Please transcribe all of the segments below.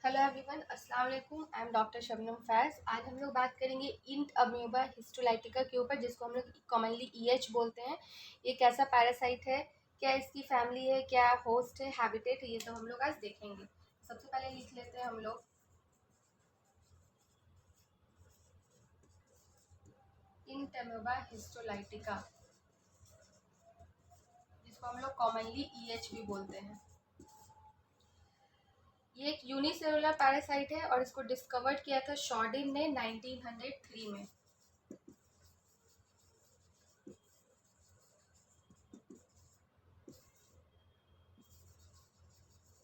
Hello everyone, अस्सलाम वालेकुम। I am doctor Shabnam फैज़। आज हम लोग बात करेंगे इंट अमीबा हिस्टोलाइटिका के ऊपर, जिसको हम लोग कॉमनली ईएच बोलते हैं। ये कैसा पैरासाइट है, क्या इसकी फैमिली है, क्या होस्ट है, हैबिटेट है, ये सब हम लोग आज देखेंगे। सबसे पहले लिख लेते हैं हम लोग इंट अमीबा हिस्टोलाइटिका, जिसको हम लोग कॉमनली ईएच भी बोलते हैं। ये एक यूनिसेलुलर पैरासाइट है और इसको डिस्कवर्ड किया था शॉर्डिन ने 1903 में।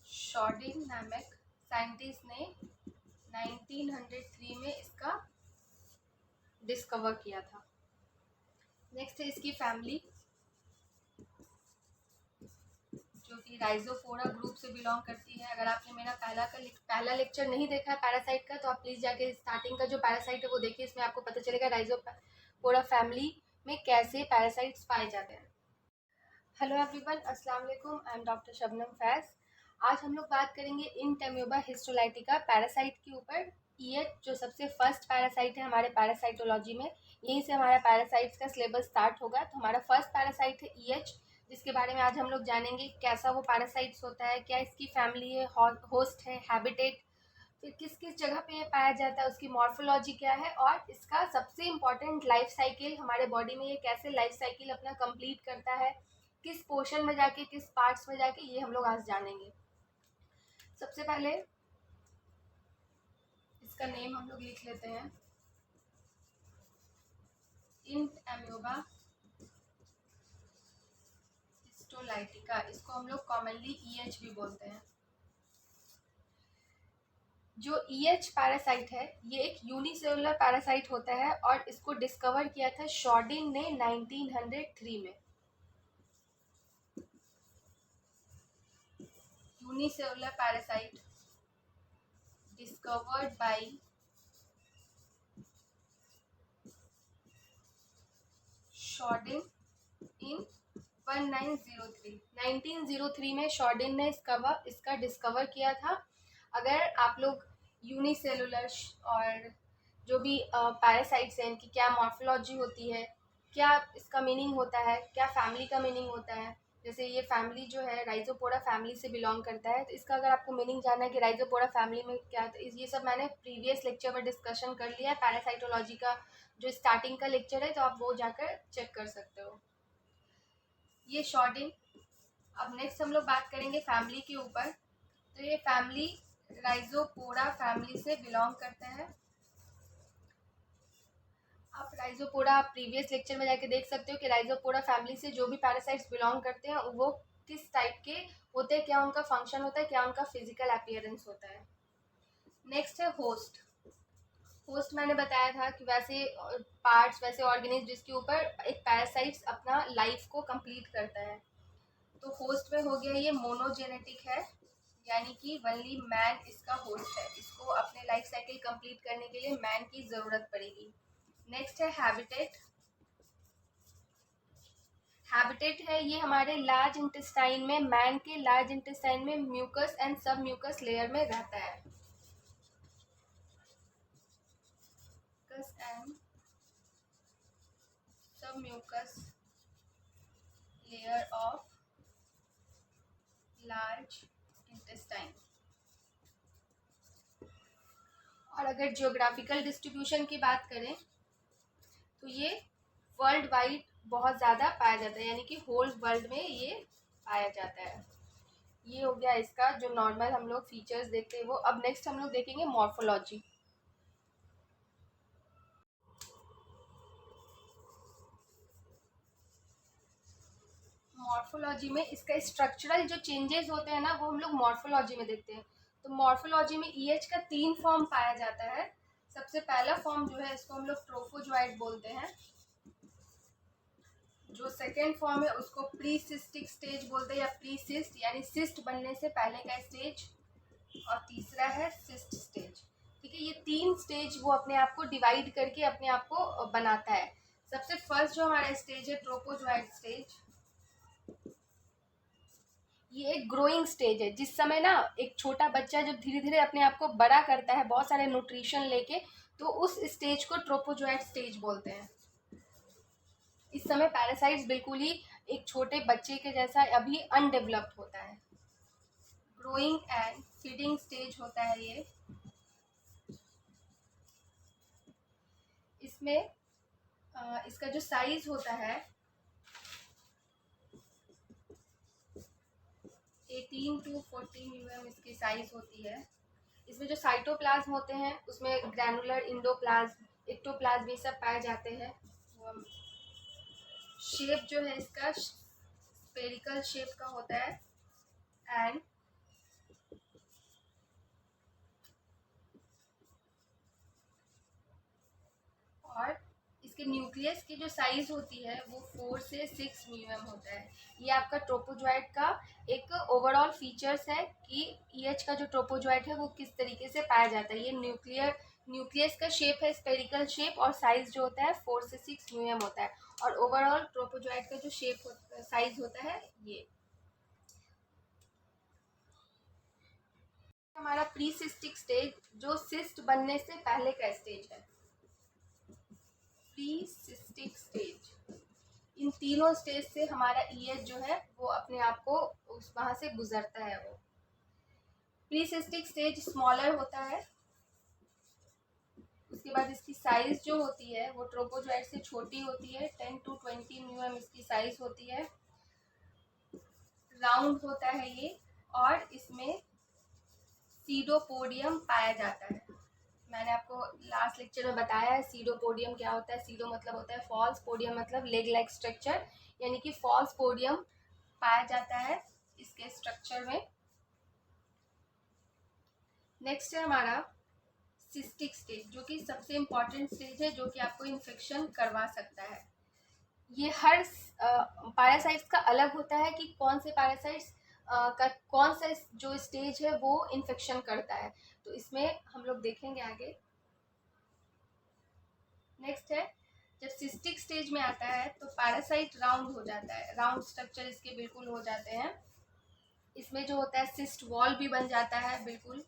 शॉर्डिन नामक साइंटिस्ट ने 1903 में इसका डिस्कवर किया था। नेक्स्ट है इसकी फैमिली, जो कि राइजोफोरा ग्रुप से बिलोंग करती है। अगर आपने मेरा पहला लेक्चर नहीं देखा है पैरासाइट का, तो आप प्लीज़ जाके स्टार्टिंग का जो पैरासाइट है वो देखिए। इसमें आपको पता चलेगा राइजोफोरा फैमिली में कैसे पैरासाइट्स पाए जाते हैं। हेलो एवरीवन, अस्सलाम वालेकुम। आई एम डॉक्टर शबनम फैज़। आज हम लोग बात करेंगे इंट अमीबा हिस्टोलाइटिका पैरासाइट के ऊपर। ईएच जो सबसे फर्स्ट पैरासाइट है हमारे पैरासाइटोलॉजी में, यहीं से हमारा पैरासाइट्स का सिलेबस स्टार्ट होगा। तो हमारा फर्स्ट पैरासाइट है ईएच, जिसके बारे में आज हम लोग जानेंगे कैसा वो पैरासाइट्स होता है, क्या इसकी फैमिली है, होस्ट है, हैबिटेट, फिर किस किस जगह पे ये पाया जाता है, उसकी मॉर्फोलॉजी क्या है, और इसका सबसे इम्पॉर्टेंट लाइफ साइकिल, हमारे बॉडी में ये कैसे लाइफ साइकिल अपना कंप्लीट करता है, किस पोर्शन में जाके, किस पार्ट्स में जाके, ये हम लोग आज जानेंगे। सबसे पहले इसका नेम हम लोग लिख लेते हैं, इंट अमीबा हिस्टोलाइटिका। इसको हम लोग कॉमनली ईएच भी बोलते हैं। जो ईएच पैरासाइट है ये एक यूनिसेलुलर पैरासाइट होता है और इसको डिस्कवर किया था शॉर्डिन ने 1903 में। Unicellular parasite discovered by शॉर्डिन in 1903 में शॉर्डिन ने इसका डिस्कवर किया था। अगर आप लोग यूनिसेलुलर और जो भी पैरासाइट्स हैं, इनकी क्या मॉर्फोलॉजी होती है, क्या इसका मीनिंग होता है, क्या फैमिली का मीनिंग होता है, जैसे ये फैमिली जो है राइजोपोरा फैमिली से बिलोंग करता है, तो इसका अगर आपको मीनिंग जानना है कि राइजोपोरा फैमिली में क्या, तो ये सब मैंने प्रीवियस लेक्चर में डिस्कशन कर लिया है। पैरासाइटोलॉजी का जो स्टार्टिंग का लेक्चर है, तो आप वो जाकर चेक कर सकते हो। ये शॉर्डिन। अब नेक्स्ट हम लोग बात करेंगे फैमिली के ऊपर। तो ये फैमिली राइजोपोरा फैमिली से बिलोंग करता है। आप राइजोपोरा प्रीवियस लेक्चर में जाके देख सकते हो कि राइजोपोरा फैमिली से जो भी पैरासाइट्स बिलोंग करते हैं वो किस टाइप के होते हैं, क्या उनका फंक्शन होता है, क्या उनका फिजिकल अपीयरेंस होता है। नेक्स्ट है होस्ट। होस्ट मैंने बताया था कि वैसे पार्ट्स, वैसे ऑर्गेनिज्म जिसके ऊपर एक पैरासाइट्स अपना लाइफ को कंप्लीट करता है। तो होस्ट में हो गया ये मोनोजेनेटिक है, यानी कि वनली मैन इसका होस्ट है। इसको अपने लाइफ साइकिल कंप्लीट करने के लिए मैन की ज़रूरत पड़ेगी। नेक्स्ट है हैबिटेट। हैबिटेट है ये हमारे लार्ज इंटेस्टाइन में, मैन के लार्ज इंटेस्टाइन में mucus and sub mucus layer में रहता है। Mucus and sub mucus layer of large intestine. और अगर जियोग्राफिकल डिस्ट्रीब्यूशन की बात करें तो ये वर्ल्ड वाइड बहुत ज़्यादा पाया जाता है, यानी कि होल वर्ल्ड में ये पाया जाता है। ये हो गया इसका जो नॉर्मल हम लोग फीचर्स देखते हैं वो। अब नेक्स्ट हम लोग देखेंगे मॉर्फोलॉजी। मॉर्फोलॉजी में इसका स्ट्रक्चरल जो चेंजेस होते हैं ना, वो हम लोग मॉर्फोलॉजी में देखते हैं। तो मॉर्फोलॉजी में ईएच का 3 फॉर्म पाया जाता है। सबसे पहला फॉर्म जो है इसको हम लोग ट्रोफोजोइट बोलते हैं। जो सेकेंड फॉर्म है उसको प्री सिस्टिक स्टेज बोलते हैं, या प्री सिस्ट यानी सिस्ट बनने से पहले का स्टेज। और तीसरा है सिस्ट स्टेज। ठीक है, ये 3 स्टेज वो अपने आप को डिवाइड करके अपने आप को बनाता है। सबसे फर्स्ट जो हमारा स्टेज है ट्रोफोजोइट स्टेज, ये एक ग्रोइंग स्टेज है, जिस समय ना एक छोटा बच्चा जब धीरे धीरे अपने आप को बड़ा करता है बहुत सारे न्यूट्रिशन लेके, तो उस स्टेज को ट्रोपोजोइट स्टेज बोलते हैं। इस समय पैरासाइट्स बिल्कुल ही एक छोटे बच्चे के जैसा अभी अनडेवलप्ड होता है। ग्रोइंग एंड फीडिंग स्टेज होता है ये। इसमें इसका जो साइज होता है 18 to 40 mm इसकी साइज होती है। इसमें जो साइटोप्लाज्म होते हैं उसमें ग्रैनुलर, इंडोप्लाज्म, एक्टोप्लाज्म ये सब पाए जाते हैं। शेप जो है इसका स्फेरिकल शेप का होता है। एंड और इसके न्यूक्लियस की जो साइज होती है वो 4 से 6 mm होता है। ये आपका ट्रोपोजोइट का एक ओवरऑल फीचर्स है कि ईएच का जो ट्रोपोजोइट है वो किस तरीके से पाया जाता है। ये न्यूक्लियस का शेप है स्पेरिकल शेप, और साइज जो होता है 4 से 6 mm होता है। और ओवरऑल ट्रोपोजोइट का जो साइज होता है ये। हमारा प्री सिस्टिक स्टेज, जो सिस्ट बनने से पहले का स्टेज है। प्री सिस्टिक स्टेज, इन तीनों स्टेज से हमारा ईएच जो है वो अपने आप को उस वहाँ से गुजरता है। वो प्री सिस्टिक स्टेज स्मॉलर होता है। उसके बाद इसकी साइज जो होती है वो ट्रोपोजोइट से छोटी होती है। 10 to 20 mm इसकी साइज होती है। राउंड होता है ये, और इसमें सीडोपोडियम पाया जाता है। मैंने आपको लास्ट लेक्चर में बताया है सीडोपोडियम क्या होता है। सीडो मतलब होता है फॉल्स, पोडियम मतलब लेग लाइक स्ट्रक्चर, यानी कि फॉल्स पोडियम पाया जाता है इसके स्ट्रक्चर में। नेक्स्ट है हमारा सिस्टिक स्टेज, जो कि सबसे इम्पॉर्टेंट स्टेज है, जो कि आपको इन्फेक्शन करवा सकता है। ये हर पैरासाइट्स का अलग होता है कि कौन से पैरासाइट्स का कौन सा जो स्टेज है वो इन्फेक्शन करता है। तो इसमें हम लोग देखेंगे आगे। नेक्स्ट है, जब सिस्टिक स्टेज में आता है तो पैरासाइट राउंड हो जाता है, राउंड स्ट्रक्चर इसके बिल्कुल हो जाते हैं। इसमें जो होता है सिस्ट वॉल भी बन जाता है बिल्कुल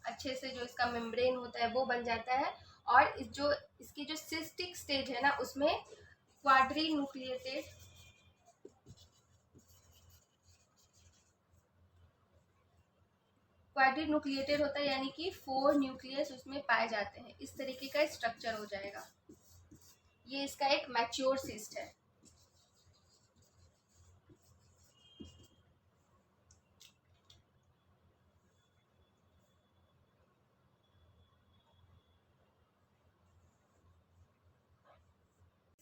अच्छे से, जो इसका मेम्ब्रेन होता है वो बन जाता है। और इसकी जो सिस्टिक स्टेज है ना उसमें क्वाड्री न्यूक्लिएटेड होता है, यानी कि 4 न्यूक्लियस उसमें पाए जाते हैं। इस तरीके का स्ट्रक्चर हो जाएगा। ये इसका एक मैच्योर सिस्ट है।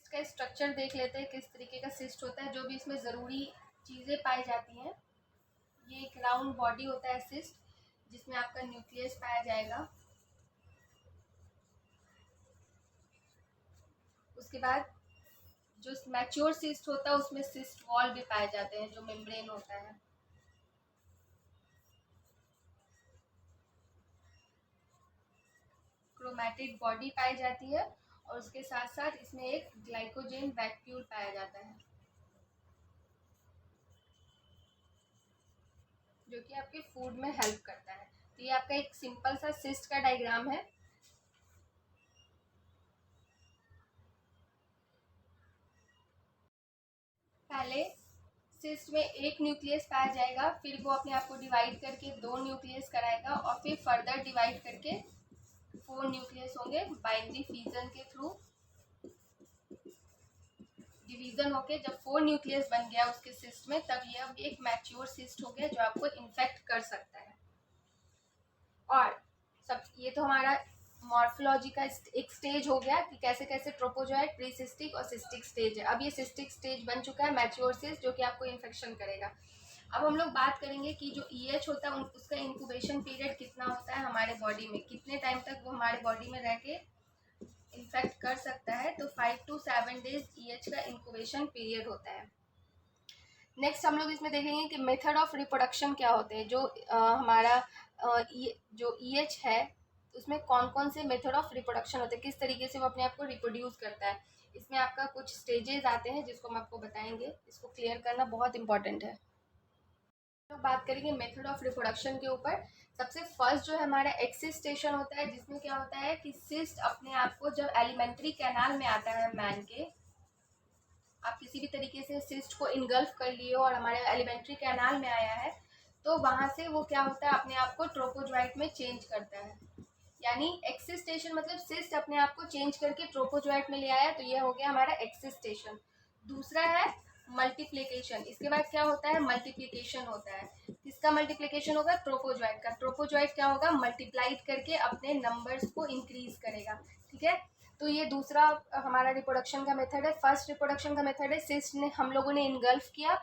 इसका स्ट्रक्चर देख लेते हैं किस तरीके का सिस्ट होता है, जो भी इसमें ज़रूरी चीज़ें पाई जाती हैं। ये एक राउंड बॉडी होता है सिस्ट, जिसमें आपका न्यूक्लियस पाया जाएगा। उसके बाद जो मैच्योर सिस्ट होता है उसमें सिस्ट वॉल भी पाए जाते हैं, जो मेम्ब्रेन होता है। क्रोमैटिड बॉडी पाई जाती है, और उसके साथ साथ इसमें एक ग्लाइकोजेन वैक्यूल पाया जाता है, जो कि आपके फूड में हेल्प करता है। तो ये आपका एक सिंपल सा सिस्ट का डायग्राम है। पहले सिस्ट में एक न्यूक्लियस पाया जाएगा, फिर वो अपने आप को डिवाइड करके 2 न्यूक्लियस कराएगा, और फिर फर्दर डिवाइड करके 4 न्यूक्लियस होंगे बाइनरी फिजन के थ्रू। डिवीजन होके जब 4 न्यूक्लियस बन गया उसके सिस्ट में, तब ये अब एक मैच्योर सिस्ट हो गया जो आपको इन्फेक्ट कर सकता है। और सब ये तो हमारा मॉर्फोलॉजी का एक स्टेज हो गया कि कैसे कैसे ट्रोपोजोइट, प्री सिस्टिक और सिस्टिक स्टेज है। अब ये सिस्टिक स्टेज बन चुका है मैच्योर सिस्ट, जो कि आपको इन्फेक्शन करेगा। अब हम लोग बात करेंगे कि जो ईएच होता है उसका इंक्यूबेशन पीरियड कितना होता है हमारे बॉडी में, कितने टाइम तक वो हमारे बॉडी में रह के इन्फेक्ट कर सकता है। तो 5 to 7 डेज ईएच का इंक्यूबेशन पीरियड होता है। नेक्स्ट हम लोग इसमें देखेंगे कि मेथड ऑफ रिप्रोडक्शन क्या होते हैं। जो हमारा जो ईएच है उसमें कौन कौन से मेथड ऑफ रिप्रोडक्शन होते हैं, किस तरीके से वो अपने आप को रिप्रोड्यूस करता है। इसमें आपका कुछ स्टेजेस आते हैं जिसको हम आपको बताएंगे। इसको क्लियर करना बहुत इंपॉर्टेंट है। बात करेंगे मेथड ऑफ रिप्रोडक्शन के ऊपर। सबसे फर्स्ट जो है हमारा एक्सिस्टेशन होता है, जिसमें क्या होता है कि सिस्ट अपने आप को जब एलिमेंट्री कैनाल में आता है मैन के, आप किसी भी तरीके से सिस्ट को इनगल्फ कर लिए हो और हमारे एलिमेंट्री कैनाल में आया है, तो वहां से वो क्या होता है अपने आप को ट्रोपोजोइट में चेंज करता है। यानी एक्सिस्टेशन मतलब सिस्ट अपने आप को चेंज करके ट्रोपोजोइट में ले आया, तो ये हो गया हमारा एक्सिस्टेशन। दूसरा है मल्टीप्लिकेशन। इसके बाद क्या होता है, मल्टीप्लिकेशन होता है। किसका मल्टीप्लिकेशन होगा, ट्रोपोजोइट का। ट्रोपोजोइट क्या होगा, मल्टीप्लाइड करके अपने नंबर्स को इंक्रीज करेगा। ठीक है, तो ये दूसरा हमारा रिप्रोडक्शन का मेथड है। फर्स्ट रिप्रोडक्शन का मेथड है सिस्ट ने हम लोगों ने इनगल्फ किया,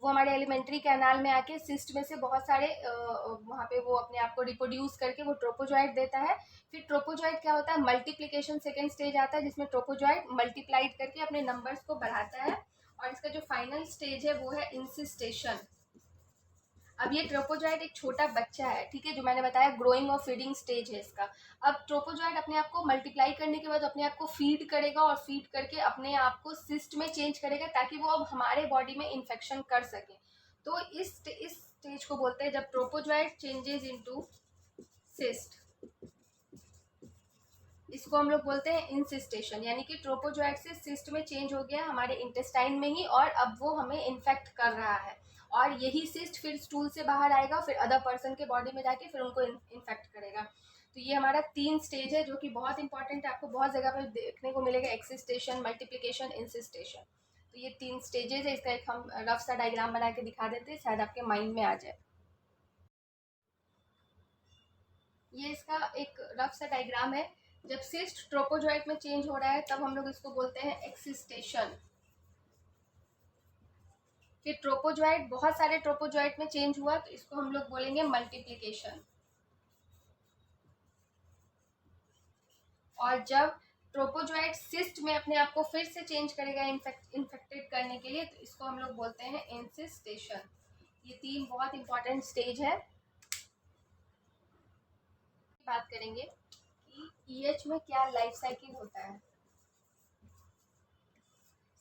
वो हमारे एलिमेंट्री कैनाल में आके सिस्ट में से बहुत सारे वहाँ पे वो अपने आप को रिप्रोड्यूस करके वो ट्रोपोजोइट देता है। फिर ट्रोपोजोइट क्या होता है, मल्टीप्लिकेशन सेकेंड स्टेज आता है, जिसमें ट्रोपोजोइट मल्टीप्लाइड करके अपने नंबर्स को बढ़ाता है। और इसका जो फाइनल स्टेज है वो है इंसिस्टेशन। अब ये ट्रोपोजोइट एक छोटा बच्चा है, ठीक है, जो मैंने बताया ग्रोइंग और फीडिंग स्टेज है इसका। अब ट्रोपोजोइट अपने आप को मल्टीप्लाई करने के बाद अपने आप को फीड करेगा और फीड करके अपने आप को सिस्ट में चेंज करेगा, ताकि वो अब हमारे बॉडी में इन्फेक्शन कर सके। तो इस स्टेज को बोलते हैं जब ट्रोपोजोइट चेंजेस इनटू सिस्ट, इसको हम लोग बोलते हैं इंसिस्टेशन। यानी कि ट्रोपोजोइट से सिस्ट में चेंज हो गया हमारे इंटेस्टाइन में ही, और अब वो हमें इन्फेक्ट कर रहा है, और यही सिस्ट फिर स्टूल से बाहर आएगा, फिर अदर पर्सन के बॉडी में जाके फिर उनको इन्फेक्ट करेगा। तो ये हमारा 3 स्टेज है जो कि बहुत इंपॉर्टेंट है, आपको बहुत जगह पर देखने को मिलेगा, एक्सिस्टेशन, मल्टीप्लिकेशन, इंसिस्टेशन। तो ये 3 स्टेजेस है। इसका एक हम रफ सा डायग्राम बना के दिखा देते हैं, शायद आपके माइंड में आ जाए। ये इसका एक रफ सा डायग्राम है। जब सिस्ट ट्रोपोजोइट में चेंज हो रहा है तब हम लोग इसको बोलते हैं एक्सिस्टेशन। फिर ट्रोपोजोइट बहुत सारे ट्रोपोजोइट में चेंज हुआ, तो इसको हम लोग बोलेंगे मल्टीप्लिकेशन। और जब ट्रोपोजोइट सिस्ट में अपने आप को फिर से चेंज करेगा इन्फेक्टेड करने के लिए, तो इसको हम लोग बोलते हैं इंसिस्टेशन। ये 3 बहुत इंपॉर्टेंट स्टेज है। बात करेंगे कि ईएच में क्या लाइफ साइकिल होता है।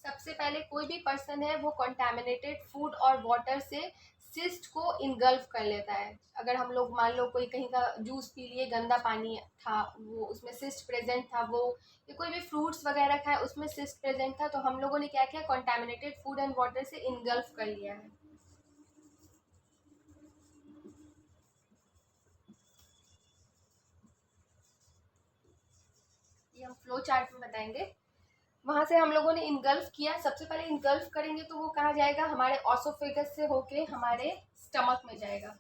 सबसे पहले कोई भी पर्सन है वो कंटामिनेटेड फूड और वाटर से सिस्ट को इनगल्फ कर लेता है। अगर हम लोग मान लो कोई कहीं का जूस पी लिए, गंदा पानी था, वो उसमें सिस्ट प्रेजेंट था, वो या कोई भी फ्रूट्स वगैरह खाए उसमें सिस्ट प्रेजेंट था, तो हम लोगों ने क्या किया, कंटामिनेटेड फूड एंड वाटर से इनगल्फ कर लिया है। ये हम फ्लो चार्ट में बताएंगे। वहां से हम लोगों ने इनगल्फ किया। सबसे पहले इनगल्फ करेंगे तो वो कहाँ जाएगा, हमारे ऑसोफेगस से होके हमारे स्टमक में जाएगा।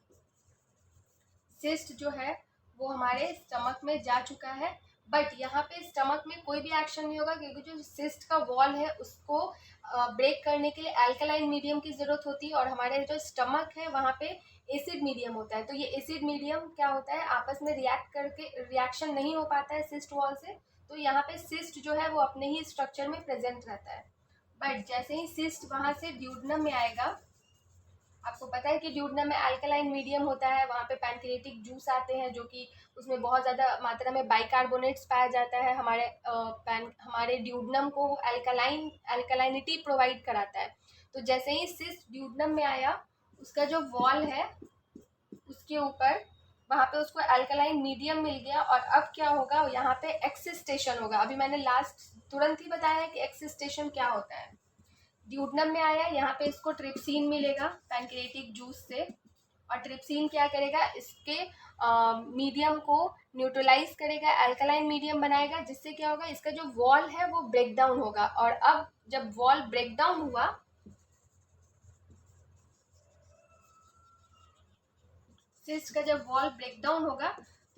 सिस्ट जो है वो हमारे स्टमक में जा चुका है, बट यहाँ पे स्टमक में कोई भी एक्शन नहीं होगा, क्योंकि जो सिस्ट का वॉल है उसको ब्रेक करने के लिए अल्कलाइन मीडियम की ज़रूरत होती है, और हमारे जो स्टमक है वहाँ पे एसिड मीडियम होता है। तो ये एसिड मीडियम क्या होता है, आपस में रिएक्ट करके रिएक्शन नहीं हो पाता है सिस्ट वॉल से, तो यहाँ पे सिस्ट जो है वो अपने ही स्ट्रक्चर में प्रेजेंट रहता है। बट जैसे ही सिस्ट वहाँ से ड्यूडनम में आएगा, आपको पता है कि ड्यूडनम में अल्कलाइन मीडियम होता है, वहाँ पे पैनक्रिएटिक जूस आते हैं जो कि उसमें बहुत ज़्यादा मात्रा में बाइकार्बोनेट्स पाया जाता है। हमारे ड्यूडनम को अल्कलाइनिटी प्रोवाइड कराता है। तो जैसे ही सिस्ट ड्यूडनम में आया, उसका जो वॉल है उसके ऊपर वहाँ पे उसको अल्कलाइन मीडियम मिल गया, और अब क्या होगा, यहाँ पे एक्सिस्टेशन होगा। अभी मैंने लास्ट तुरंत ही बताया है कि एक्सिस्टेशन क्या होता है। ड्यूडनम में आया, यहाँ पे इसको ट्रिप्सिन मिलेगा पैनक्रिएटिक जूस से, और ट्रिप्सिन क्या करेगा, इसके मीडियम को न्यूट्रलाइज करेगा, अल्कलाइन मीडियम बनाएगा, जिससे क्या होगा, इसका जो वॉल है वो ब्रेक डाउन होगा। और अब जब वॉल ब्रेक डाउन हुआ, सिस्ट का जब वॉल ब्रेक डाउन होगा,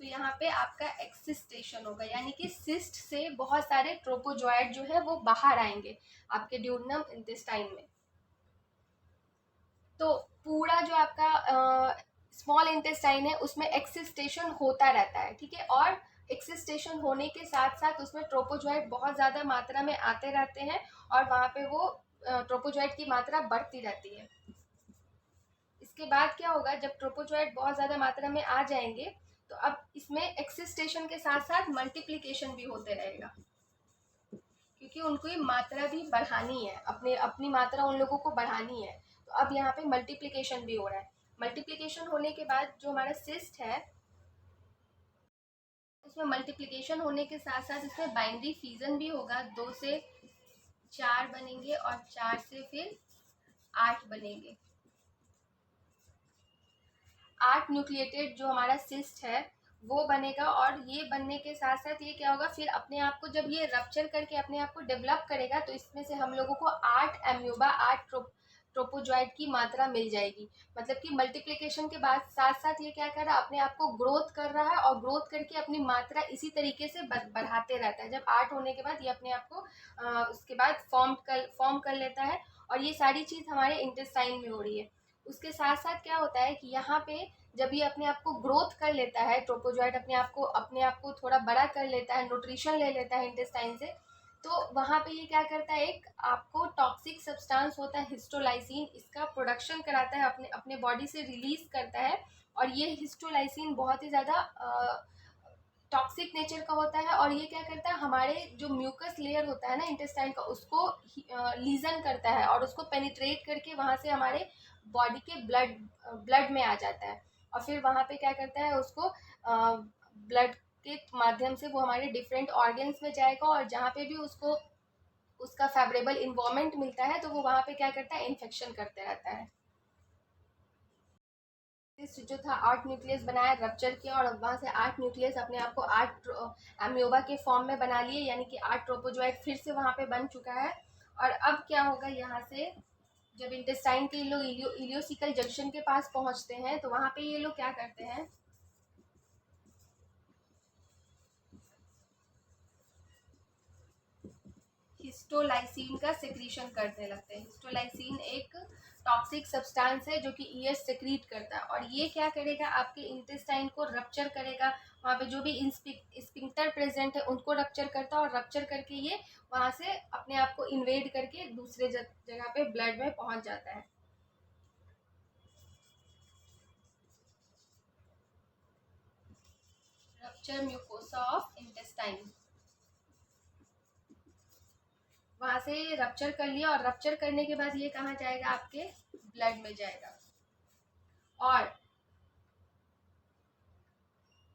तो यहाँ पे आपका एक्सिस्टेशन होगा, यानी कि सिस्ट से बहुत सारे ट्रोपोजोइट जो है वो बाहर आएंगे आपके ड्यूडनम इंटेस्टाइन में। तो पूरा जो आपका स्मॉल इंटेस्टाइन है उसमें एक्सिस्टेशन होता रहता है, ठीक है, और एक्सिस्टेशन होने के साथ साथ उसमें ट्रोपोजोइट बहुत ज़्यादा मात्रा में आते रहते हैं, और वहाँ पे वो ट्रोपोजोइट की मात्रा बढ़ती रहती है। इसके बाद क्या होगा, जब ट्रोपोजोइट बहुत ज़्यादा मात्रा में आ जाएंगे, तो अब इसमें एक्सिस्टेशन के साथ साथ मल्टीप्लिकेशन भी होते रहेगा, क्योंकि उनको ये मात्रा भी बढ़ानी है, अपनी मात्रा उन लोगों को बढ़ानी है। तो अब यहाँ पे मल्टीप्लिकेशन भी हो रहा है। मल्टीप्लिकेशन होने के बाद जो हमारा सिस्ट है उसमें मल्टीप्लिकेशन होने के साथ साथ इसमें बाइनरी फ्यूजन भी होगा, 2 से 4 बनेंगे और 4 से फिर 8 बनेंगे। 8 न्यूक्लिएटेड जो हमारा सिस्ट है वो बनेगा, और ये बनने के साथ साथ ये क्या होगा, फिर अपने आप को जब ये रप्चर करके अपने आप को डेवलप करेगा तो इसमें से हम लोगों को 8 एम्यूबा 8 ट्रोपोजॉइट की मात्रा मिल जाएगी। मतलब कि मल्टीप्लिकेशन के बाद साथ साथ ये क्या कर रहा है, अपने आप को ग्रोथ कर रहा है और ग्रोथ करके अपनी मात्रा इसी तरीके से बढ़ाते रहता है। जब 8 होने के बाद ये अपने आप को उसके बाद फॉर्म कर लेता है, और ये सारी चीज़ हमारे इंटेस्टाइन में हो रही है। उसके साथ साथ क्या होता है कि यहाँ पे जब ये अपने आप को ग्रोथ कर लेता है, ट्रोपोजॉइट अपने आप को थोड़ा बड़ा कर लेता है, न्यूट्रिशन ले लेता है इंटेस्टाइन से, तो वहाँ पे ये क्या करता है, एक आपको टॉक्सिक सब्सटेंस होता है हिस्टोलाइसिन, इसका प्रोडक्शन कराता है, अपने अपने बॉडी से रिलीज करता है। और ये हिस्टोलाइसिन बहुत ही ज़्यादा टॉक्सिक नेचर का होता है, और ये क्या करता है, हमारे जो म्यूकस लेयर होता है ना इंटेस्टाइन का, उसको लीजन करता है और उसको पेनिट्रेट करके वहाँ से हमारे बॉडी के ब्लड में आ जाता है, और फिर वहाँ पे क्या करता है, उसको ब्लड के माध्यम से वो हमारे डिफरेंट ऑर्गन्स में जाएगा, और जहाँ पे भी उसको उसका फेवरेबल इन्वायरमेंट मिलता है तो वो वहाँ पे क्या करता है, इन्फेक्शन करते रहता है। जो था 8 न्यूक्लियस बनाया, रप्चर किया, और वहाँ से 8 न्यूक्लियस अपने आप को 8 एम्योबा के फॉर्म में बना लिए, यानी कि 8 ट्रोपोजॉइट फिर से वहाँ पे बन चुका है। और अब क्या होगा, यहाँ से जब इंटेस्टाइन के लोग इलियोसिकल जंक्शन के पास पहुँचते हैं तो वहाँ पे ये लोग क्या करते हैं, हिस्टोलाइसिन का सेक्रीशन करने लगते हैं। हिस्टोलाइसिन एक टॉक्सिक सब्सटेंस है जो कि ईएच सेक्रीट करता है, और ये क्या करेगा, आपके इंटेस्टाइन को रप्चर करेगा, वहाँ पे जो भी स्पिंक्टर प्रेजेंट है उनको रप्चर करता है, और रप्चर करके ये वहाँ से अपने आप को इन्वेड करके दूसरे जगह पे ब्लड में पहुँच जाता है। रप्चर म्यूकोसा ऑफ इंटेस्टाइन, वहां से रप्चर कर लिया, और रप्चर करने के बाद ये कहाँ जाएगा, आपके ब्लड में जाएगा, और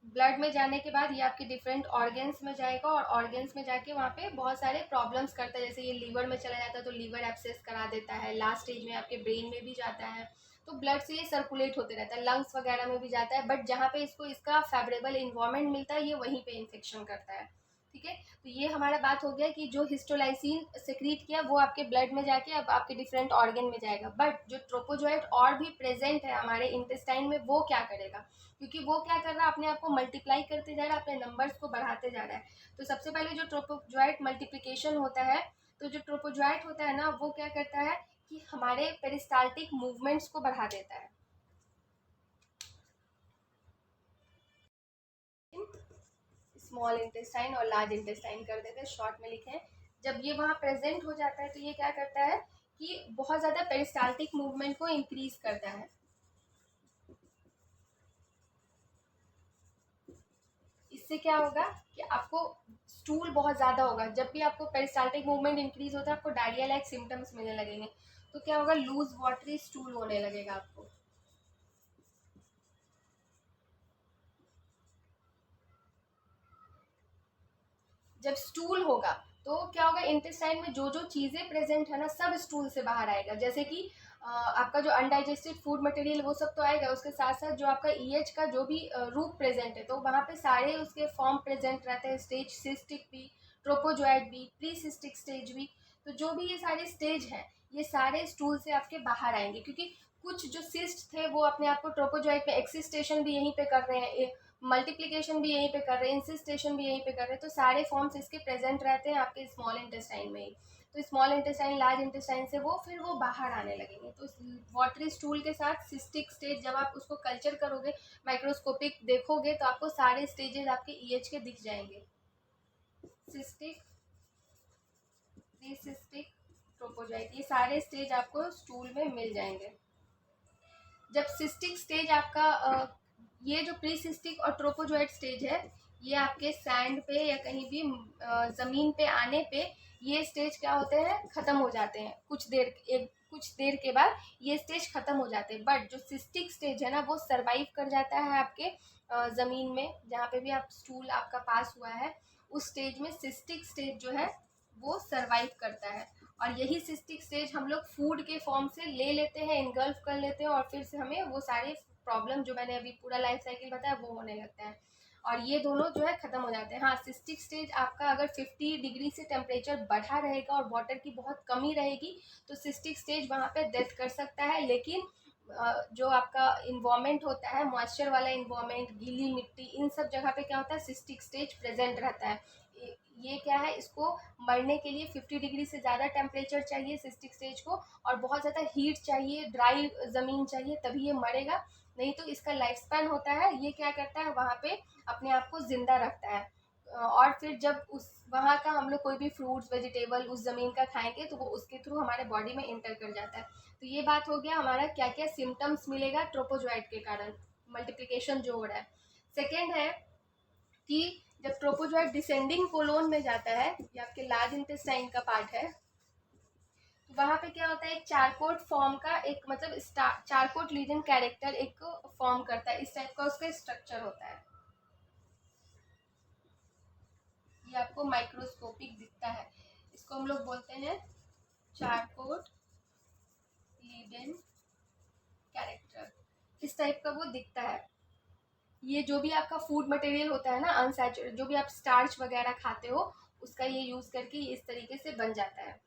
ब्लड में जाने के बाद ये आपके डिफरेंट ऑर्गन्स में जाएगा, और ऑर्गन्स में जाके वहाँ पे बहुत सारे प्रॉब्लम्स करता है। जैसे ये लीवर में चला जाता है तो लीवर एब्सेस करा देता है, लास्ट स्टेज में आपके ब्रेन में भी जाता है, तो ब्लड से ये सर्कुलेट होते रहता है, लंग्स वगैरह में भी जाता है, बट जहाँ पे इसको इसका फेवरेबल इन्वायरमेंट मिलता है ये वहीं पे इन्फेक्शन करता है। ठीक है, तो ये हमारा बात हो गया कि जो हिस्टोलाइसिन सेक्रीट किया वो आपके ब्लड में जाके अब आपके डिफरेंट ऑर्गन में जाएगा, बट जो ट्रोपोजॉइट और भी प्रेजेंट है हमारे इंटेस्टाइन में वो क्या करेगा, क्योंकि वो क्या कर रहा है, अपने आप को मल्टीप्लाई करते जा रहा है, अपने नंबर्स को बढ़ाते जा रहा है। तो सबसे पहले जो ट्रोपोजॉइट मल्टीप्लिकेशन होता है, तो जो ट्रोपोजॉइट होता है ना वो क्या करता है कि हमारे पेरिस्टाल्टिक मूवमेंट्स को बढ़ा देता है। स्मॉल इंटेस्टाइन और लार्ज इंटेस्टाइन कर देते हैं, शॉर्ट में लिखे हैं। जब ये वहाँ प्रेजेंट हो जाता है तो ये क्या करता है कि बहुत ज़्यादा पेरिस्टाल्टिक मूवमेंट को इंक्रीज करता है। इससे क्या होगा कि आपको स्टूल बहुत ज़्यादा होगा, जब भी आपको पेरिस्टाल्टिक मूवमेंट इंक्रीज होता है आपको डायरिया लाइक सिम्टम्स मिलने लगेंगे, तो क्या होगा, लूज वाटरी स्टूल होने लगेगा आपको। जब स्टूल होगा तो क्या होगा, इंटेस्टाइन में जो जो चीज़ें प्रेजेंट है ना सब स्टूल से बाहर आएगा, जैसे कि आपका जो अनडाइजेस्टेड फूड मटेरियल वो सब तो आएगा, उसके साथ साथ जो आपका ईएच का जो भी रूप प्रेजेंट है तो वहाँ पे सारे उसके फॉर्म प्रेजेंट रहते हैं, स्टेज सिस्टिक भी, ट्रोपोजॉइट भी, प्री सिस्टिक स्टेज भी। तो जो भी ये सारे स्टेज हैं ये सारे स्टूल से आपके बाहर आएंगे, क्योंकि कुछ जो सिस्ट थे वो अपने आप को ट्रोपोजॉइट में एक्सिस्टेशन भी यहीं पे कर रहे हैं, मल्टीप्लिकेशन भी यहीं पे कर रहे हैं, इंसिस्टेशन भी यहीं पे कर रहे हैं, तो सारे फॉर्म्स इसके प्रेजेंट रहते हैं आपके स्मॉल इंटेस्टाइन में ही। तो स्मॉल इंटेस्टाइन लार्ज इंटेस्टाइन से वो फिर वो बाहर आने लगेंगे। तो वाटरी स्टूल के साथ सिस्टिक स्टेज जब आप उसको कल्चर करोगे, माइक्रोस्कोपिक देखोगे तो आपको सारे स्टेजेस आपके ईएच के दिख जाएंगे, सिस्टिक, प्रीसिस्टिक, ट्रोपोजॉइट, ये सारे स्टेज आपको स्टूल में मिल जाएंगे। जब सिस्टिक स्टेज आपका ये जो प्रीसिस्टिक और ट्रोपोजॉइट स्टेज है ये आपके सैंड पे या कहीं भी ज़मीन पे आने पे ये स्टेज क्या होते हैं, ख़त्म हो जाते हैं कुछ देर के बाद ये स्टेज ख़त्म हो जाते हैं। बट जो सिस्टिक स्टेज है ना वो सरवाइव कर जाता है आपके ज़मीन में, जहाँ पे भी आप स्टूल आपका पास हुआ है उस स्टेज में सिस्टिक स्टेज जो है वो सरवाइव करता है। और यही सिस्टिक स्टेज हम लोग फूड के फॉर्म से ले लेते हैं, इनगल्फ कर लेते हैं, और फिर से हमें वो सारे प्रॉब्लम जो मैंने अभी पूरा लाइफ साइकिल बताया वो होने लगता है, और ये दोनों जो है ख़त्म हो जाते हैं। हाँ, सिस्टिक स्टेज आपका अगर 50 डिग्री से टेम्परेचर बढ़ा रहेगा और वाटर की बहुत कमी रहेगी तो सिस्टिक स्टेज वहाँ पे डेथ कर सकता है। लेकिन जो आपका इन्वायरमेंट होता है, मॉइस्चर वाला इन्वायरमेंट, गीली मिट्टी, इन सब जगह पे क्या होता है, सिस्टिक स्टेज प्रेजेंट रहता है। ये क्या है, इसको मरने के लिए 50 डिग्री से ज़्यादा टेम्परेचर चाहिए सिस्टिक स्टेज को, और बहुत ज़्यादा हीट चाहिए, ड्राई ज़मीन चाहिए, तभी ये मरेगा, नहीं तो इसका लाइफ स्पैन होता है। ये क्या करता है, वहाँ पे अपने आप को ज़िंदा रखता है। और फिर जब उस वहाँ का हम लोग कोई भी फ्रूट्स वेजिटेबल उस ज़मीन का खाएंगे तो वो उसके थ्रू हमारे बॉडी में इंटर कर जाता है। तो ये बात हो गया हमारा क्या क्या सिम्टम्स मिलेगा ट्रोपोजोइट के कारण, मल्टीप्लिकेशन जो हो रहा है। सेकेंड है कि जब ट्रोपोजोइट डिसेंडिंग कोलोन में जाता है, ये आपके लार्ज इंटेस्टाइन का पार्ट है, तो वहाँ पे क्या होता है, एक चारकोट फॉर्म का एक मतलब चारकोट लीजन कैरेक्टर एक फॉर्म करता है, इस टाइप का उसका स्ट्रक्चर होता है। ये आपको माइक्रोस्कोपिक दिखता है, इसको हम लोग बोलते हैं चारकोट लीडन कैरेक्टर, इस टाइप का वो दिखता है। ये जो भी आपका फूड मटेरियल होता है ना अनसैचुरेटेड, जो भी आप स्टार्च वगैरह खाते हो उसका ये यूज़ करके ये इस तरीके से बन जाता है।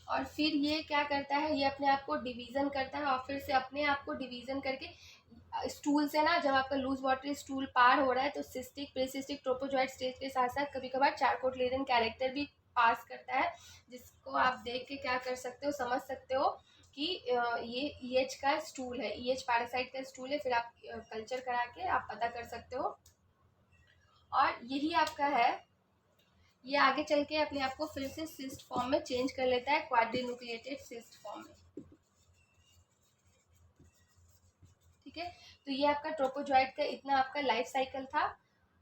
और फिर ये क्या करता है, ये अपने आप को डिवीज़न करता है, और फिर से अपने आप को डिवीज़न करके स्टूल से ना, जब आपका लूज वाटर स्टूल पार हो रहा है तो सिस्टिक प्रीसिस्टिक ट्रोपोजोइट स्टेज के साथ साथ कभी कभार चारकोट लीडन कैरेक्टर भी पास करता है, जिसको आप देख के क्या कर सकते हो, समझ सकते हो कि ये ईएच का स्टूल है, ईएच पैरासाइट का स्टूल है। फिर आप कल्चर करा के आप पता कर सकते हो। और यही आपका है, ये आगे चल के अपने आप को फिर से सिस्ट फॉर्म में चेंज कर लेता है, क्वाड्रीन्यूक्लिएटेड सिस्ट फॉर्म में। ठीक है, तो ये आपका ट्रोपोजोइट का इतना आपका लाइफ साइकिल था।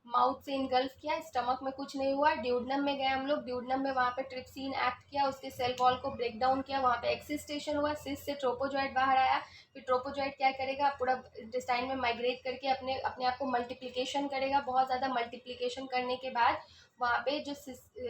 माउथ से इनगल्फ किया, स्टमक में कुछ नहीं हुआ, ड्यूडनम में गए हम लोग, ड्यूडनम में वहाँ पे ट्रिप्सिन एक्ट किया, उसके सेल वॉल को ब्रेक डाउन किया, वहाँ पे एक्सिस्टेशन हुआ, सिस से ट्रोपोजोइट बाहर आया। फिर ट्रोपोजोइट क्या करेगा, पूरा इंटेस्टाइन में माइग्रेट करके अपने अपने आप को मल्टीप्लिकेशन करेगा, बहुत ज़्यादा मल्टीप्लिकेशन करने के बाद वहाँ पे जो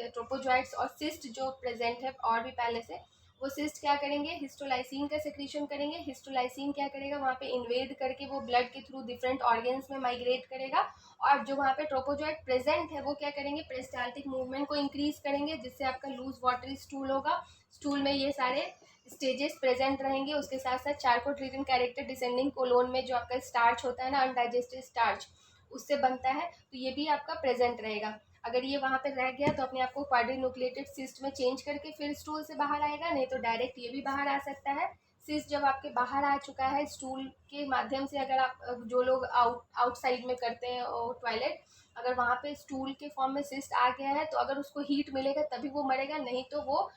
ट्रोपोजोइट्स और सिस्ट जो प्रेजेंट है और भी पहले से, वो सिस्ट क्या करेंगे, हिस्टोलाइसिन का सेक्रीशन करेंगे। हिस्टोलाइसिन क्या करेगा, वहाँ पे इन्वेड करके वो ब्लड के थ्रू डिफरेंट ऑर्गन्स में माइग्रेट करेगा, और जो वहाँ पे ट्रोपोजोइट प्रेजेंट है वो क्या करेंगे, पेरिस्टाल्टिक मूवमेंट को इंक्रीज करेंगे, जिससे आपका लूज वाटरी स्टूल होगा। स्टूल में ये सारे स्टेजेस प्रेजेंट रहेंगे। उसके साथ साथ चारकोट लीडन कैरेक्टर डिसेंडिंग कोलोन में जो आपका स्टार्च होता है ना, अनडाइजेस्टेड स्टार्च, उससे बनता है, तो ये भी आपका प्रेजेंट रहेगा। अगर ये वहाँ पे रह गया तो अपने आप को क्वाड्रीन्यूक्लिएटेड सिस्ट में चेंज करके फिर स्टूल से बाहर आएगा, नहीं तो डायरेक्ट ये भी बाहर आ सकता है। सिस्ट जब आपके बाहर आ चुका है स्टूल के माध्यम से, अगर आप जो लोग आउटसाइड में करते हैं टॉयलेट, अगर वहाँ पे स्टूल के फॉर्म में सिस्ट आ गया है तो अगर उसको हीट मिलेगा तभी वो मरेगा, नहीं तो वो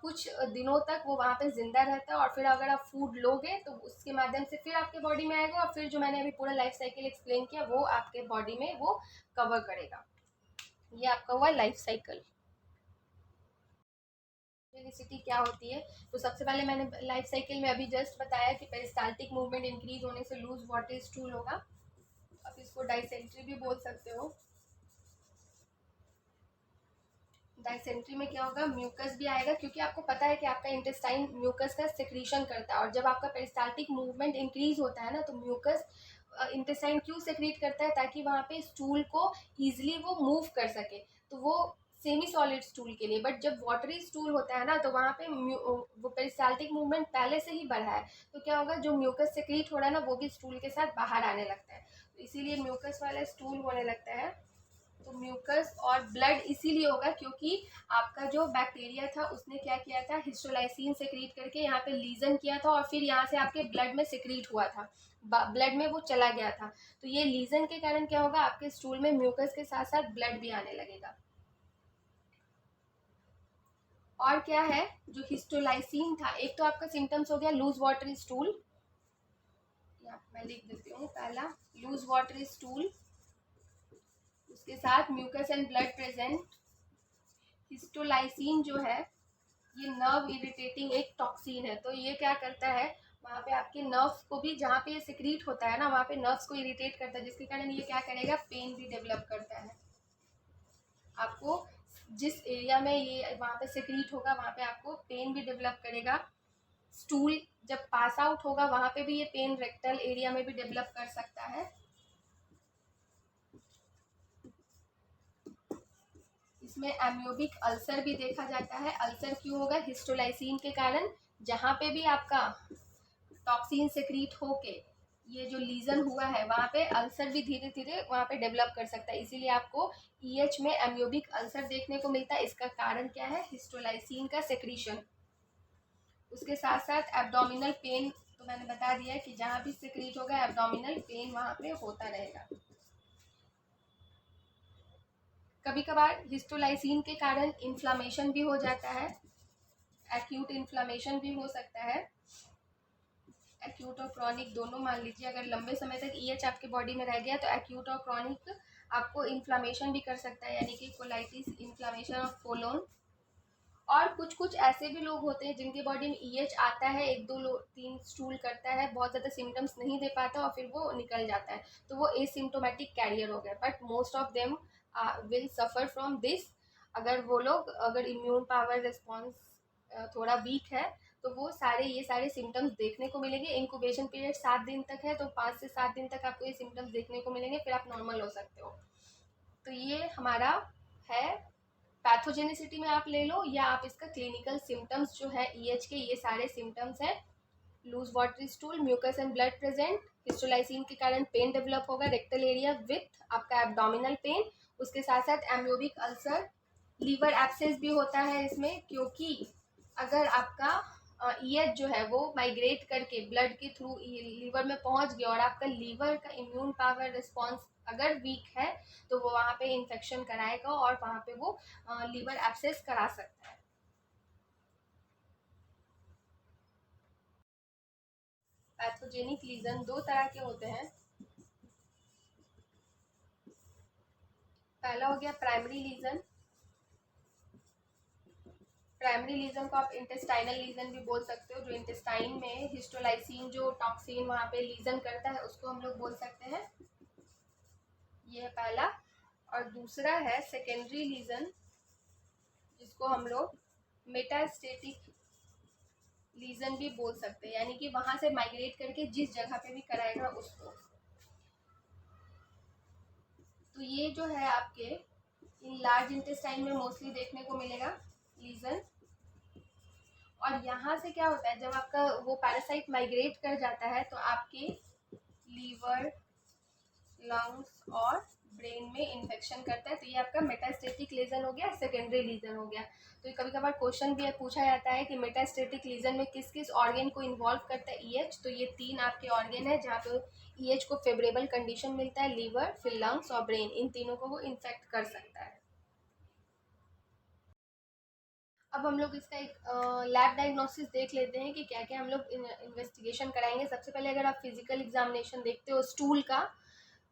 कुछ दिनों तक वो वहाँ पे जिंदा रहता है। और फिर अगर आप फूड लोगे तो उसके माध्यम से फिर आपके बॉडी में आएगा, और फिर जो मैंने अभी पूरा लाइफ साइकिल एक्सप्लेन किया वो आपके बॉडी में वो कवर करेगा। ये आपका हुआ लाइफ साइकिल। पेरिस्टिटी क्या होती है, तो सबसे पहले मैंने लाइफ साइकिल में अभी जस्ट बताया कि पेरिस्टाल्टिक मूवमेंट इंक्रीज होने से लूज वाटर स्टूल होगा। अब इसको डाइसेंट्री भी बोल सकते हो। डाइसेंट्री में क्या होगा, म्यूकस भी आएगा, क्योंकि आपको पता है कि आपका इंटेस्टाइन म्यूकस का सेक्रीशन करता है, और जब आपका पेरिस्टाल्टिक मूवमेंट इंक्रीज होता है ना तो म्यूकस इंटेस्टाइन क्यों सेक्रीट करता है, ताकि वहाँ पे स्टूल को ईजिली वो मूव कर सके, तो वो सेमी सॉलिड स्टूल के लिए। बट जब वाटरी स्टूल होता है ना तो वहाँ पे वो पेरिस्टाल्टिक मूवमेंट पहले से ही बढ़ा है, तो क्या होगा, जो म्यूकस सेक्रीट हो रहा है ना वो भी स्टूल के साथ बाहर आने लगता है, तो इसीलिए म्यूकस वाला स्टूल होने लगता है। तो म्यूकस और ब्लड इसीलिए होगा क्योंकि आपका जो बैक्टीरिया था उसने क्या किया था, हिस्टोलाइसिन सेक्रीट करके यहाँ पे लीजन किया था, और फिर यहाँ से आपके ब्लड में सेक्रीट हुआ था, ब्लड में वो चला गया था। तो ये लीजन के कारण क्या होगा, आपके स्टूल में म्यूकस के साथ साथ ब्लड भी आने लगेगा। और क्या है, जो हिस्टोलाइसिन था, एक तो आपका सिम्टम्स हो गया लूज वाटरी स्टूल, मैं लिख देती हूँ, पहला लूज वाटरी स्टूल, उसके साथ म्यूकस एंड ब्लड प्रेजेंट। हिस्टोलाइसिन जो है ये नर्व इरिटेटिंग एक टॉक्सिन है। तो ये क्या करता है, वहाँ पे आपके नर्व्स को भी, जहाँ पे ये सिक्रीट होता है ना, वहाँ पे नर्व्स को इरिटेट करता है, जिसके कारण ये क्या करेगा, पेन भी डेवलप करता है। आपको जिस एरिया में ये वहाँ पे सिक्रीट होगा वहाँ पे आपको पेन भी डेवलप करेगा। स्टूल जब पास आउट होगा वहाँ पे भी ये पेन रेक्टल एरिया में भी डेवलप कर सकता है। इसमें एम्योबिक अल्सर भी देखा जाता है। अल्सर क्यों होगा, हिस्टोलाइसिन के कारण। जहाँ पे भी आपका टॉक्सिन सेक्रीट होके ये जो लीजन हुआ है वहाँ पे अल्सर भी धीरे धीरे वहाँ पे डेवलप कर सकता है। इसीलिए आपको ईएच में एम्योबिक अल्सर देखने को मिलता है। इसका कारण क्या है, हिस्टोलाइसिन का सेक्रीशन। उसके साथ साथ एब्डोमिनल पेन, तो मैंने बता दिया है कि जहाँ भी सेक्रीट होगा एब्डोमिनल पेन वहाँ पे होता रहेगा। कभी कभार हिस्टोलाइसिन के कारण इन्फ्लामेशन भी हो जाता है, एक्यूट इन्फ्लामेशन भी हो सकता है। एक्यूट और क्रॉनिक दोनों मान लीजिए। अगर लंबे समय तक ईएच आपके बॉडी में रह गया तो एक्यूट और क्रॉनिक आपको इन्फ्लामेशन भी कर सकता है, यानी कि कोलाइटिस, इन्फ्लामेशन ऑफ कोलोन। और कुछ कुछ ऐसे भी लोग होते हैं जिनके बॉडी में ईएच आता है, 1 2 3 स्टूल करता है, बहुत ज़्यादा सिम्टम्स नहीं दे पाता और फिर वो निकल जाता है, तो वो एसिम्टोमेटिक कैरियर हो गया। But most of them will suffer from this. अगर वो लोग, अगर इम्यून पावर रिस्पॉन्स थोड़ा वीक है तो वो ये सारे सिम्टम्स देखने को मिलेंगे। इंक्यूबेशन पीरियड 7 दिन तक है, तो 5 से 7 दिन तक आपको ये सिम्टम्स देखने को मिलेंगे, फिर आप नॉर्मल हो सकते हो। तो ये हमारा है। पैथोजेनिसिटी में आप ले लो या आप इसका क्लिनिकल सिम्टम्स जो है ईएच के, ये सारे सिम्टम्स हैं। Loose watery stool, mucus and blood present, histolysin के कारण पेन डेवलप होगा रेक्टल एरिया विथ आपका एब्डोमिनल पेन। उसके साथ साथ एम्योबिक अल्सर, लीवर एब्सेस भी होता है इसमें, क्योंकि अगर आपका ईएच जो है वो माइग्रेट करके ब्लड के थ्रू लीवर में पहुंच गया और आपका लीवर का इम्यून पावर रिस्पॉन्स अगर वीक है तो वो वहाँ पे इन्फेक्शन कराएगा और वहाँ पे वो लीवर एब्सेस करा सकता है। पैथोजेनिक लीजन 2 तरह के होते हैं। पहला हो गया प्राइमरी लीजन। प्राइमरी लीजन को आप इंटेस्टाइनल लीजन भी बोल सकते हो। जो इंटेस्टाइन में हिस्टोलाइसिन जो टॉक्सिन वहाँ पे लीजन करता है उसको हम लोग बोल सकते हैं। ये है पहला। और दूसरा है सेकेंडरी लीजन, जिसको हम लोग मेटास्टेटिक लीजन भी बोल सकते हैं, यानी कि वहां से माइग्रेट करके जिस जगह पे भी कराएगा उसको। तो ये जो है आपके इन लार्ज इंटेस्टाइन में मोस्टली देखने को मिलेगा लीजन। और यहाँ से क्या होता है, जब आपका वो पैरासाइट माइग्रेट कर जाता है तो आपके लीवर, लंग्स और ब्रेन में इन्फेक्शन करता है। तो ये आपका मेटास्टेटिक लीजन हो गया, सेकेंडरी लीजन हो गया। तो कभी कभार क्वेश्चन भी पूछा जाता है कि मेटास्टेटिक लीजन में किस किस ऑर्गन को इन्वॉल्व करता है ईएच। तो ये 3 आपके ऑर्गन है जहाँ पे ईएच को फेवरेबल कंडीशन मिलता है, लीवर, फिर लंग्स और ब्रेन, इन तीनों को वो इन्फेक्ट कर सकता है। अब हम लोग इसका एक लैब डायग्नोसिस देख लेते हैं कि क्या क्या हम लोग इन्वेस्टिगेशन कराएंगे। सबसे पहले अगर आप फिजिकल एग्जामिनेशन देखते हो स्टूल का,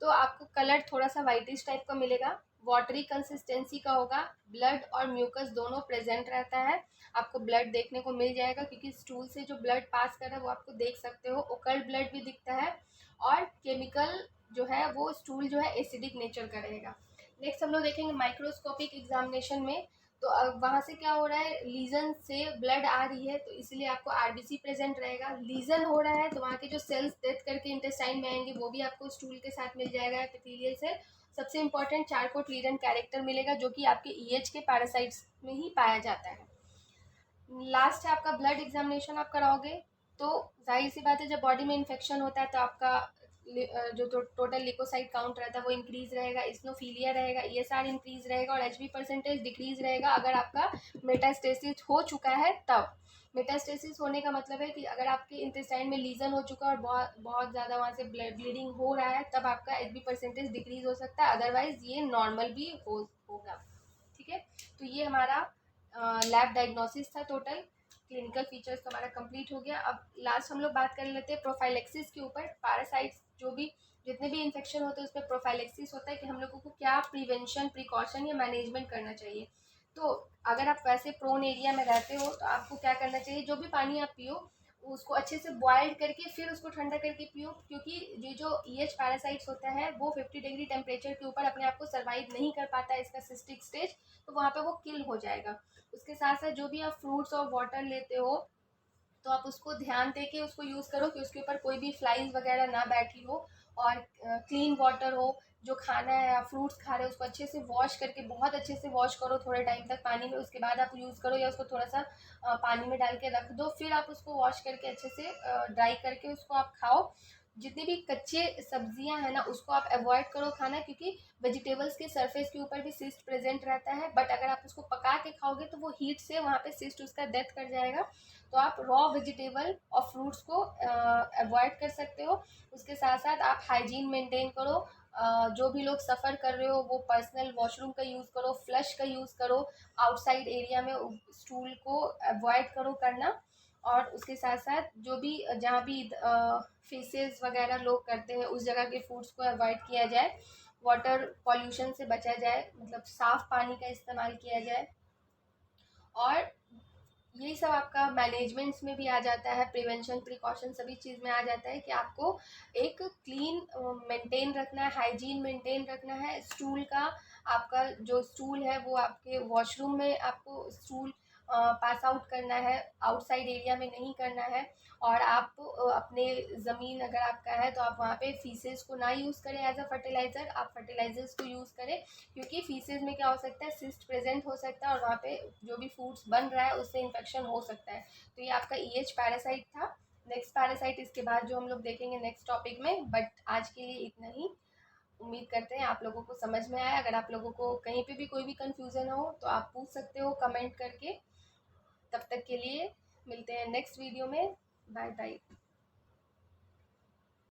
तो आपको कलर थोड़ा सा वाइटिश टाइप का मिलेगा, वाटरी कंसिस्टेंसी का होगा, ब्लड और म्यूकस दोनों प्रेजेंट रहता है। आपको ब्लड देखने को मिल जाएगा क्योंकि स्टूल से जो ब्लड पास कर रहा है वो आपको देख सकते हो। ओकल्ट ब्लड भी दिखता है और केमिकल जो है वो स्टूल जो है एसिडिक नेचर का रहेगा। नेक्स्ट हम लोग देखेंगे माइक्रोस्कोपिक एग्जामिनेशन में। तो वहाँ से क्या हो रहा है, लीजन से ब्लड आ रही है तो इसलिए आपको आरबीसी प्रेजेंट रहेगा। लीजन हो रहा है तो वहाँ के जो सेल्स डेथ करके इंटेस्टाइन में आएंगे वो भी आपको स्टूल के साथ मिल जाएगा, एपिथेलियल सेल। सबसे इंपॉर्टेंट चारकोट लीडन कैरेक्टर मिलेगा जो कि आपके ईएच के पैरासाइट्स में ही पाया जाता है। लास्ट है आपका ब्लड एग्जामिनेशन आप कराओगे तो जाहिर सी बात है जब बॉडी में इन्फेक्शन होता है तो आपका जो टोटल लिकोसाइट काउंट रहता है वो इंक्रीज रहेगा, इस्नोफीलिया रहेगा, ईएसआर इंक्रीज रहेगा और एचबी परसेंटेज डिक्रीज रहेगा अगर आपका मेटास्टेसिस हो चुका है तब। मेटास्टेसिस होने का मतलब है कि अगर आपके इंटेस्टाइन में लीजन हो चुका है और बहुत बहुत ज़्यादा वहाँ से ब्लीडिंग हो रहा है तब आपका एचबी परसेंटेज डिक्रीज हो सकता है, अदरवाइज ये नॉर्मल भी होगा। ठीक है, तो ये हमारा लैब डायग्नोसिस था। टोटल क्लिनिकल फीचर्स तो हमारा कंप्लीट हो गया। अब लास्ट हम लोग बात कर लेते हैं प्रोफाइलेक्सिस के ऊपर। पैरासाइट्स जो भी जितने भी इन्फेक्शन होते हैं उस पर प्रोफाइलेक्सिस होता है कि हम लोगों को क्या प्रिवेंशन, प्रिकॉशन या मैनेजमेंट करना चाहिए। तो अगर आप वैसे प्रोन एरिया में रहते हो तो आपको क्या करना चाहिए, जो भी पानी आप पियो उसको अच्छे से बॉइल्ड करके फिर उसको ठंडा करके पियो, क्योंकि ये जो EH पैरासाइट्स होता है वो 50 डिग्री टेम्परेचर के ऊपर अपने आप को सर्वाइव नहीं कर पाता है, इसका सिस्टिक स्टेज, तो वहाँ पे वो किल हो जाएगा। उसके साथ साथ जो भी आप फ्रूट्स और वाटर लेते हो तो आप उसको ध्यान दे के उसको यूज़ करो कि उसके ऊपर कोई भी फ्लाइज वगैरह ना बैठी हो, और क्लीन वाटर हो। जो खाना है आप फ्रूट्स खा रहे हो उसको अच्छे से वॉश करके, बहुत अच्छे से वॉश करो थोड़े टाइम तक पानी में, उसके बाद आप यूज़ करो, या उसको थोड़ा सा पानी में डाल के रख दो, फिर आप उसको वॉश करके अच्छे से ड्राई करके उसको आप खाओ। जितनी भी कच्चे सब्जियां हैं ना उसको आप अवॉइड करो खाना, क्योंकि वेजिटेबल्स के सरफेस के ऊपर भी सिस्ट प्रेजेंट रहता है, बट अगर आप उसको पका के खाओगे तो वो हीट से वहाँ पे सिस्ट उसका डेथ कर जाएगा। तो आप रॉ वेजिटेबल और फ्रूट्स को अवॉइड कर सकते हो। उसके साथ साथ आप हाइजीन मेंटेन करो। जो भी लोग सफ़र कर रहे हो वो पर्सनल वॉशरूम का यूज़ करो, फ्लश का यूज़ करो, आउटसाइड एरिया में स्टूल को अवॉइड करो करना। और उसके साथ साथ जो भी जहाँ भी फेसेस वगैरह लोग करते हैं उस जगह के फूड्स को अवॉइड किया जाए। वाटर पॉल्यूशन से बचा जाए, मतलब साफ़ पानी का इस्तेमाल किया जाए। और यही सब आपका मैनेजमेंट्स में भी आ जाता है, प्रिवेंशन प्रिकॉशन सभी चीज़ में आ जाता है कि आपको एक क्लीन मेंटेन रखना है, हाइजीन मेंटेन रखना है। स्टूल का, आपका जो स्टूल है वो आपके वॉशरूम में आपको स्टूल पास आउट करना है, आउटसाइड एरिया में नहीं करना है। और आप अपने ज़मीन अगर आपका है तो आप वहाँ पे फीसेस को ना यूज़ करें एज अ फर्टिलाइज़र, आप फर्टिलाइजर्स को यूज़ करें, क्योंकि फीसेस में क्या हो सकता है, सिस्ट प्रेजेंट हो सकता है और वहाँ पे जो भी फूड्स बन रहा है उससे इन्फेक्शन हो सकता है। तो ये आपका EH पैरासाइट था। नेक्स्ट पैरासाइट इसके बाद जो हम लोग देखेंगे नेक्स्ट टॉपिक में, बट आज के लिए इतना ही। उम्मीद करते हैं आप लोगों को समझ में आया। अगर आप लोगों को कहीं पे भी कोई भी कंफ्यूजन हो तो आप पूछ सकते हो कमेंट करके। तब तक के लिए मिलते हैं नेक्स्ट वीडियो में। Bye bye.